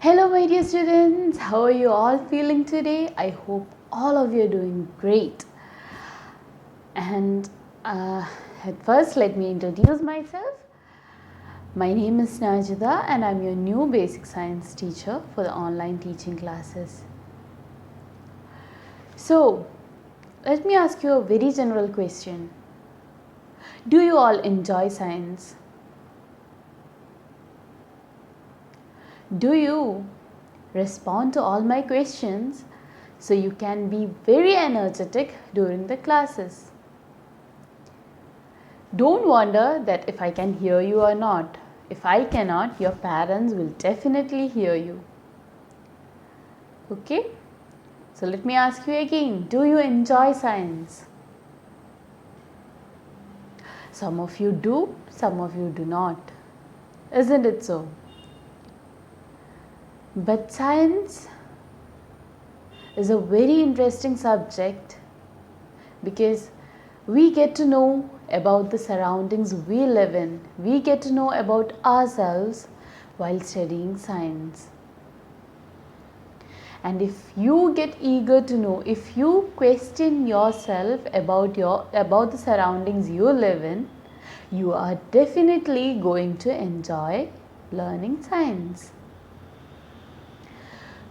Hello my dear students, how are you all feeling today? I hope all of you are doing great. And at first let me introduce myself. My name is Najida and I'm your new basic science teacher for the online teaching classes. So, let me ask you a very general question. Do you all enjoy science? Do you respond to all my questions so you can be very energetic during the classes? Don't wonder that if I can hear you or not. If I cannot, your parents will definitely hear you. Okay? So let me ask you again, do you enjoy science? Some of you do, some of you do not. Isn't it so? But science is a very interesting subject because we get to know about the surroundings we live in. We get to know about ourselves while studying science. And if you get eager to know, if you question yourself about the surroundings you live in, you are definitely going to enjoy learning science.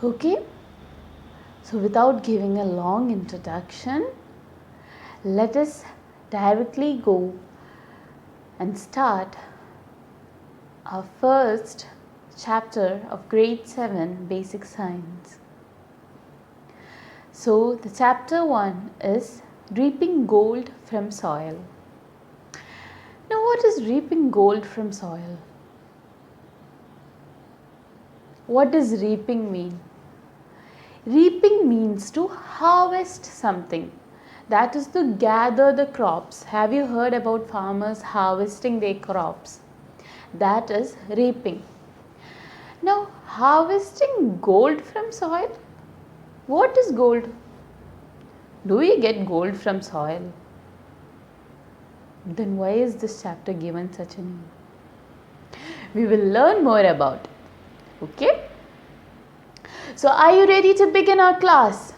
Okay? So without giving a long introduction, let us directly go and start our first chapter of grade 7 basic science. So the chapter 1 is reaping gold from soil. Now what is reaping gold from soil? What does reaping mean? Reaping means to harvest something. That is to gather the crops. Have you heard about farmers harvesting their crops? That is reaping. Now, harvesting gold from soil. What is gold? Do we get gold from soil? Then why is this chapter given such a name? We will learn more about it. Okay? So, are you ready to begin our class?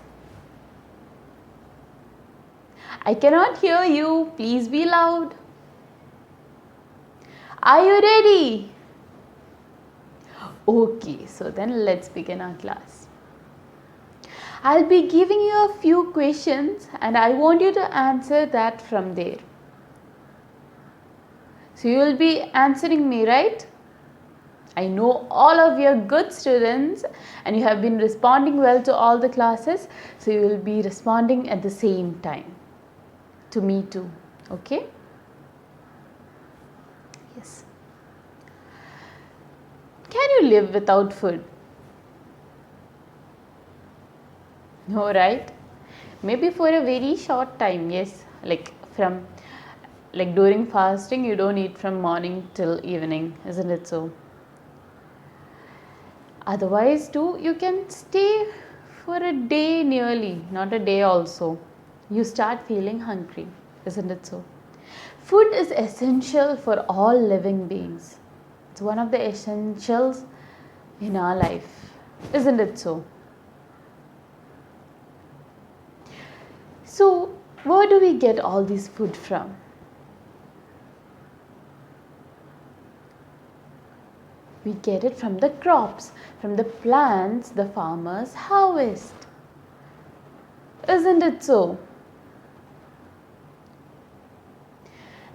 I cannot hear you. Please be loud. Are you ready? Okay, so then let's begin our class. I'll be giving you a few questions and I want you to answer that from there. So you will be answering me, right? I know all of you are good students and you have been responding well to all the classes. So you will be responding at the same time to me too. Okay? Yes. Can you live without food? No, right? Maybe for a very short time, yes. Like during fasting, you don't eat from morning till evening, isn't it so? Otherwise too, you can stay for a day nearly, not a day also. You start feeling hungry, isn't it so? Food is essential for all living beings. It's one of the essentials in our life, isn't it so? So, where do we get all this food from? We get it from the crops, from the plants the farmers harvest. Isn't it so?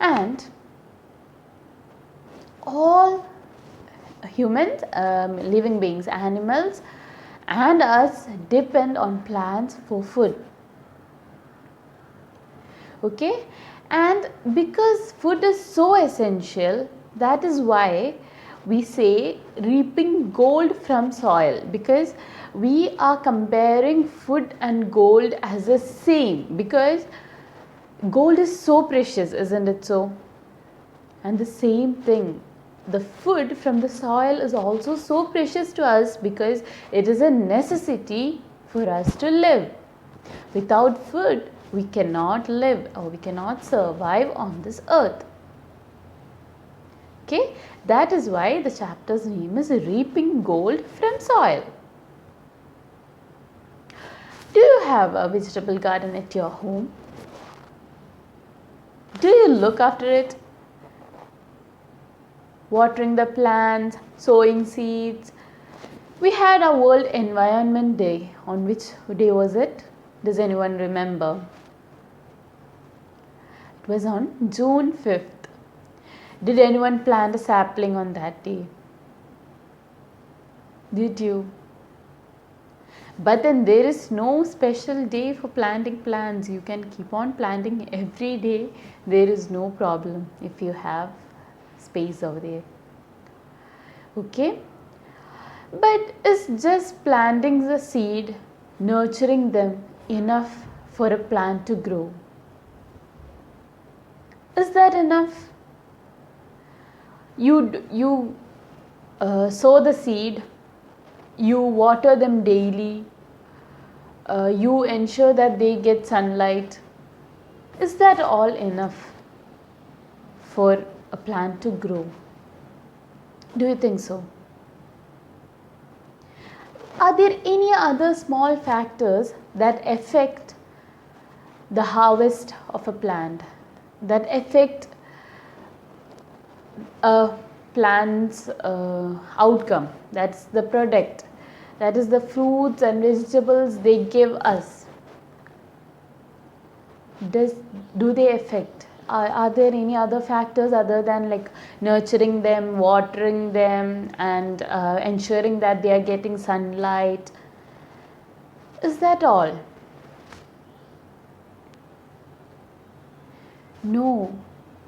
And all humans, living beings, animals and us depend on plants for food. Okay? And because food is so essential, that is why we say reaping gold from soil, because we are comparing food and gold as the same, because gold is so precious, isn't it so? And the same thing, the food from the soil is also so precious to us because it is a necessity for us to live. Without food, we cannot live or we cannot survive on this earth. Okay, that is why the chapter's name is Reaping Gold from Soil. Do you have a vegetable garden at your home? Do you look after it? Watering the plants, sowing seeds. We had our World Environment Day. On which day was it? Does anyone remember? It was on June 5th. Did anyone plant a sapling on that day? Did you? But then there is no special day for planting plants. You can keep on planting every day. There is no problem if you have space over there. Okay? But is just planting the seed, nurturing them enough for a plant to grow? Is that enough? You sow the seed, you water them daily, you ensure that they get sunlight. Is that all enough for a plant to grow? Do you think so? Are there any other small factors that affect the harvest of a plant, that affect a plant's outcome? That's the product. That is the fruits and vegetables they give us. Do they affect? Are there any other factors other than like nurturing them, watering them, and ensuring that they are getting sunlight? Is that all? No.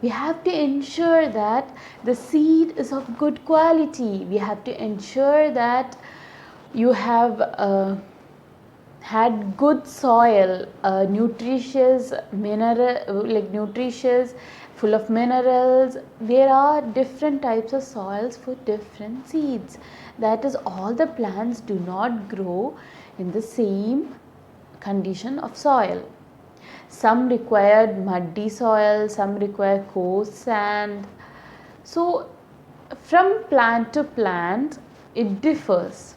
We have to ensure that the seed is of good quality. We have to ensure that you have had good soil, nutritious, full of minerals. There are different types of soils for different seeds. That is, all the plants do not grow in the same condition of soil. Some require muddy soil, some require coarse sand. So from plant to plant it differs.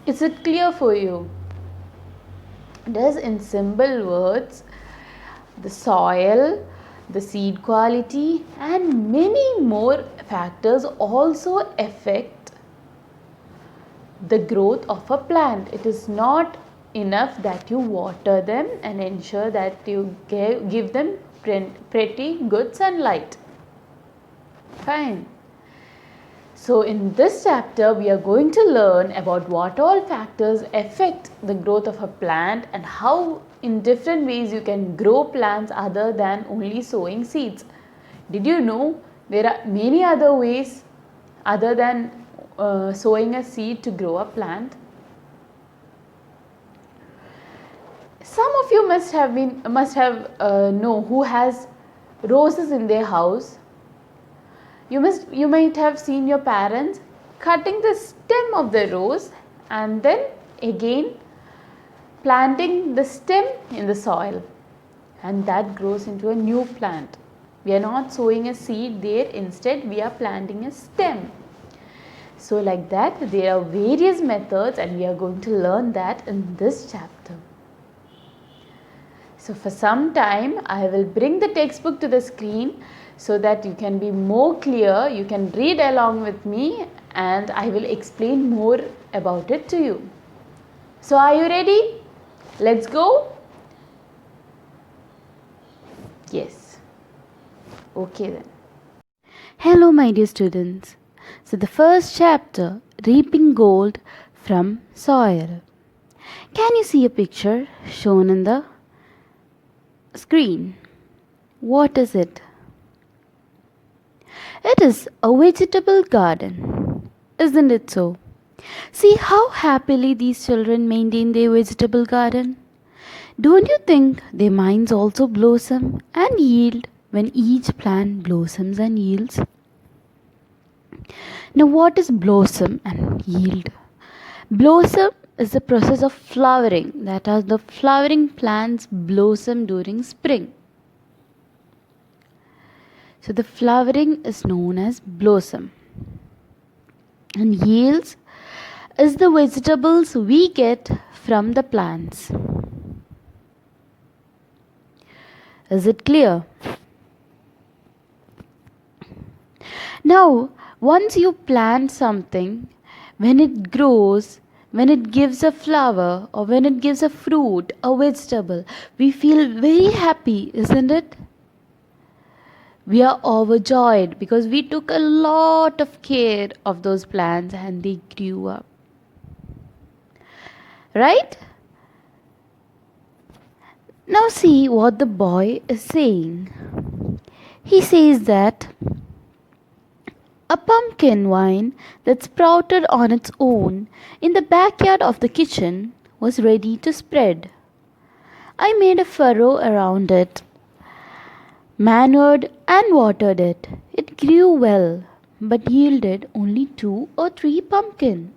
Is it clear for you? Does in simple words, the soil, the seed quality, and many more factors also affect the growth of a plant. It is not enough that you water them and ensure that you give them pretty good sunlight. Fine. So in this chapter we are going to learn about what all factors affect the growth of a plant and how in different ways you can grow plants other than only sowing seeds. Did you know there are many other ways other than sowing a seed to grow a plant? Some of you must have know who has roses in their house. You might have seen your parents cutting the stem of the rose and then again planting the stem in the soil, and that grows into a new plant. We are not sowing a seed there, instead we are planting a stem. So like that there are various methods and we are going to learn that in this chapter. So for some time I will bring the textbook to the screen so that you can be more clear, you can read along with me and I will explain more about it to you. So are you ready? Let's go? Yes. Okay then. Hello my dear students. So the first chapter, Reaping Gold from Soil. Can you see a picture shown in the screen? What is it? It is a vegetable garden, isn't it so? See how happily these children maintain their vegetable garden. Don't you think their minds also blossom and yield when each plant blossoms and yields? Now what is blossom and yield? Blossom is the process of flowering, that is, the flowering plants blossom during spring. So the flowering is known as blossom. And yields is the vegetables we get from the plants. Is it clear? Now, once you plant something, when it grows, when it gives a flower or when it gives a fruit, a vegetable, we feel very happy, isn't it? We are overjoyed because we took a lot of care of those plants and they grew up. Right? Now, see what the boy is saying. He says that a pumpkin vine that sprouted on its own in the backyard of the kitchen was ready to spread. I made a furrow around it, manured and watered it. It grew well, but yielded only 2 or 3 pumpkins.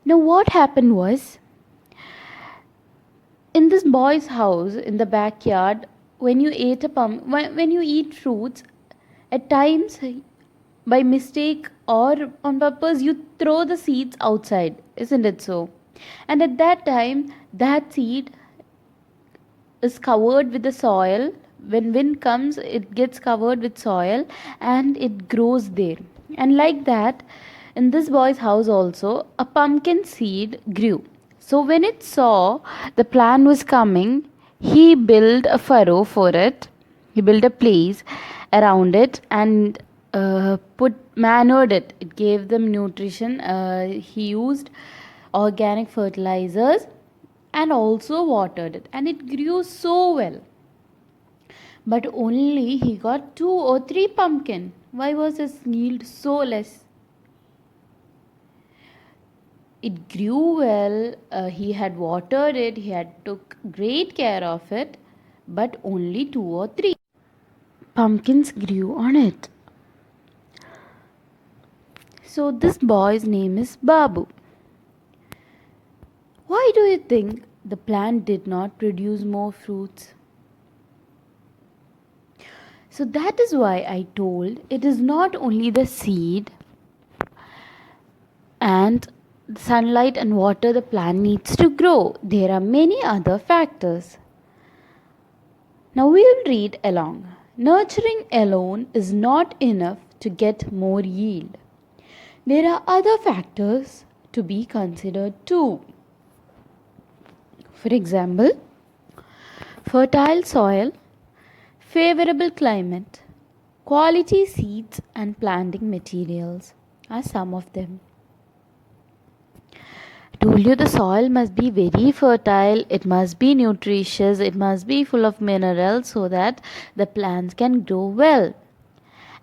Now, what happened was, in this boy's house in the backyard, when you eat fruits, at times by mistake or on purpose you throw the seeds outside, isn't it so? And at that time that seed is covered with the soil. When wind comes, it gets covered with soil and it grows there. And like that, in this boy's house also, a pumpkin seed grew. So when it saw the plant was coming, he built a furrow for it. He built a place around it and put manured it. It gave them nutrition. He used organic fertilizers and also watered it, and it grew so well. But only he got 2 or 3 pumpkin. Why was his yield so less? It grew well. He had watered it. He had took great care of it, but only 2 or 3 pumpkins grew on it. So this boy's name is Babu. Why do you think the plant did not produce more fruits? So that is why I told it is not only the seed and sunlight and water the plant needs to grow. There are many other factors. Now we will read along. Nurturing alone is not enough to get more yield. There are other factors to be considered too. For example, fertile soil, favorable climate, quality seeds and planting materials are some of them. I told you the soil must be very fertile, it must be nutritious, it must be full of minerals so that the plants can grow well.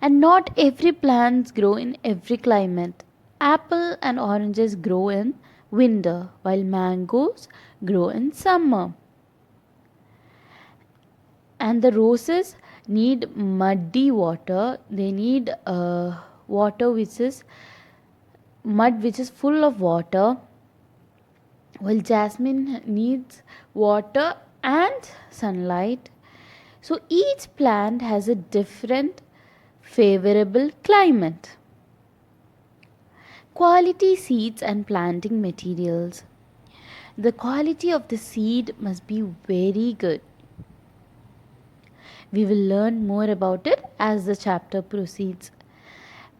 And not every plants grow in every climate. Apple and oranges grow in winter while mangoes grow in summer. And the roses need muddy water. They need water which is mud which is full of water, while jasmine needs water and sunlight. So each plant has a different favorable climate. Quality seeds and planting materials. The quality of the seed must be very good. We will learn more about it as the chapter proceeds.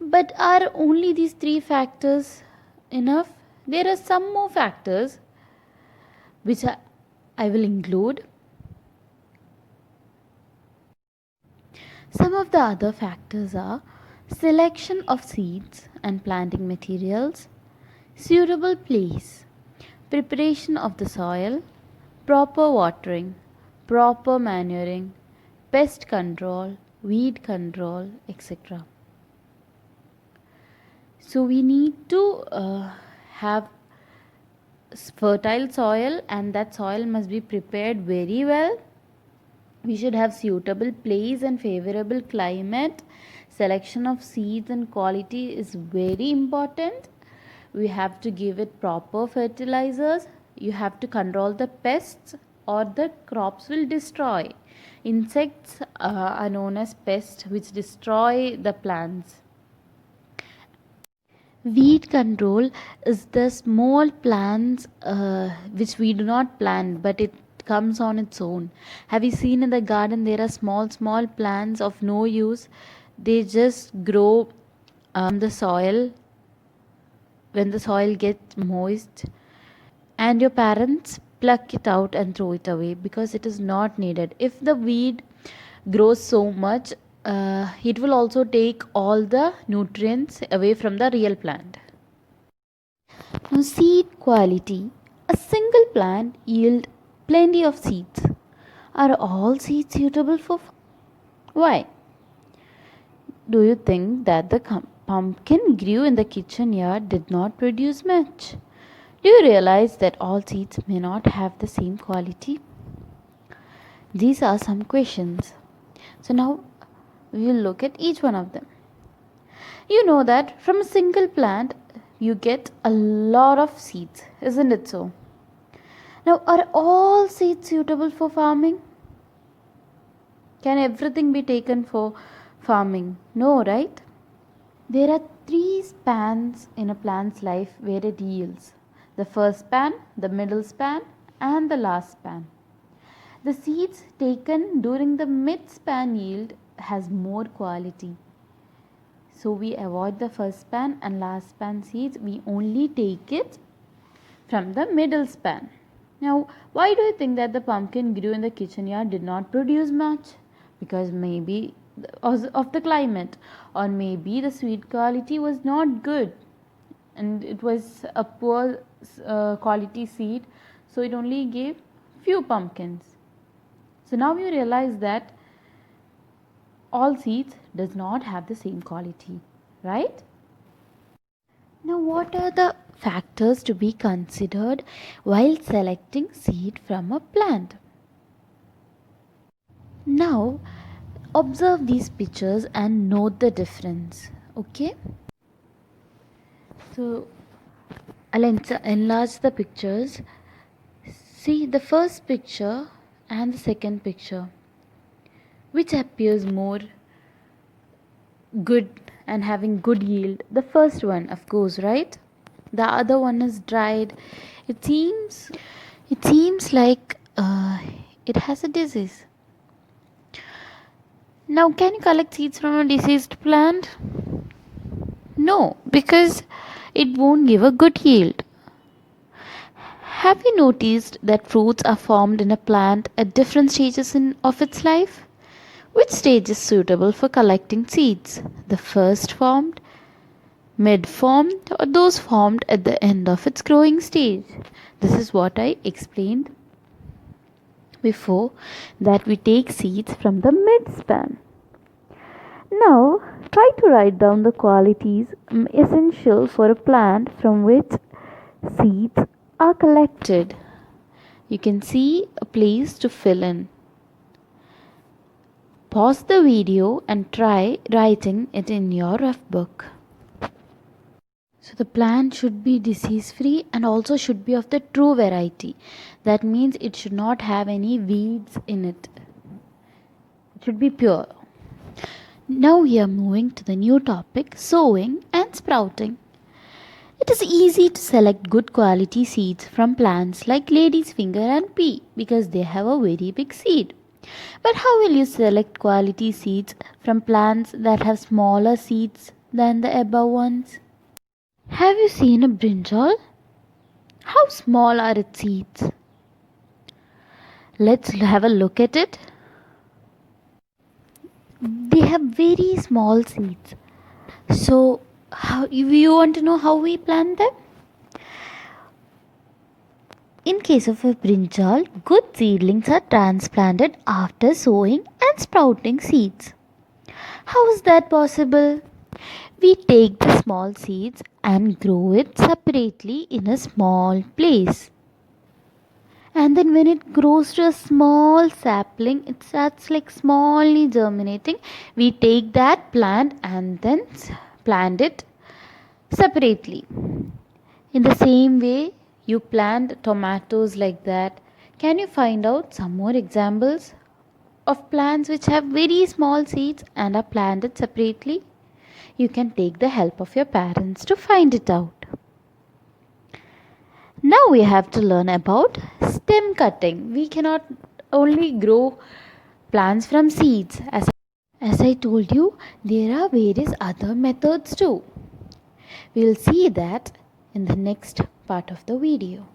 But are only these 3 factors enough? There are some more factors which I will include. Some of the other factors are selection of seeds and planting materials, suitable place, preparation of the soil, proper watering, proper manuring, pest control, weed control, etc. So we need to have fertile soil, and that soil must be prepared very well. We should have suitable place and favorable climate. Selection of seeds and quality is very important. We have to give it proper fertilizers. You have to control the pests or the crops will destroy. Insects are known as pests which destroy the plants. Weed control is the small plants which we do not plant, but it comes on its own. Have you seen in the garden there are small plants of no use? They just grow the soil when the soil gets moist, and your parents pluck it out and throw it away because it is not needed. If the weed grows so much, it will also take all the nutrients away from the real plant. Now, seed quality. A single plant yield plenty of seeds. Are all seeds suitable for? Why? Do you think that the pumpkin grew in the kitchen yard did not produce much? Do you realize that all seeds may not have the same quality? These are some questions. So now we will look at each one of them. You know that from a single plant you get a lot of seeds, isn't it so? Now, are all seeds suitable for farming? Can everything be taken for farming? No, right? There are 3 spans in a plant's life where it yields: the first span, the middle span, and the last span. The seeds taken during the mid span yield has more quality. So we avoid the first span and last span seeds. We only take it from the middle span. Now, why do you think that the pumpkin grew in the kitchen yard did not produce much? Because maybe of the climate, or maybe the seed quality was not good and it was a poor quality seed, so it only gave few pumpkins. So now you realize that all seeds does not have the same quality, right? Now, what are the factors to be considered while selecting seed from a plant? Now, observe these pictures and note the difference. Okay? So, I'll enlarge the pictures. See the first picture and the second picture. Which appears more good and having good yield? The first one, of course, right? The other one is dried. It seems like it has a disease. Now, can you collect seeds from a diseased plant? No, because it won't give a good yield. Have you noticed that fruits are formed in a plant at different stages of its life? Which stage is suitable for collecting seeds? The first formed, mid formed, or those formed at the end of its growing stage? This is what I explained before, that we take seeds from the mid span. Now, try to write down the qualities essential for a plant from which seeds are collected. You can see a place to fill in. Pause the video and try writing it in your rough book. So the plant should be disease free and also should be of the true variety. That means it should not have any weeds in it. It should be pure. Now we are moving to the new topic, sowing and sprouting. It is easy to select good quality seeds from plants like lady's finger and pea because they have a very big seed. But how will you select quality seeds from plants that have smaller seeds than the above ones? Have you seen a brinjal? How small are its seeds? Let's have a look at it. They have very small seeds. So, if you want to know how we plant them? In case of a brinjal, good seedlings are transplanted after sowing and sprouting seeds. How is that possible? We take the small seeds and grow it separately in a small place. And then when it grows to a small sapling, it starts like smallly germinating. We take that plant and then plant it separately. In the same way, you plant tomatoes like that. Can you find out some more examples? of plants which have very small seeds and are planted separately? You can take the help of your parents to find it out. Now we have to learn about stem cutting. We cannot only grow plants from seeds. As I told you, there are various other methods too. We'll see that in the next part of the video.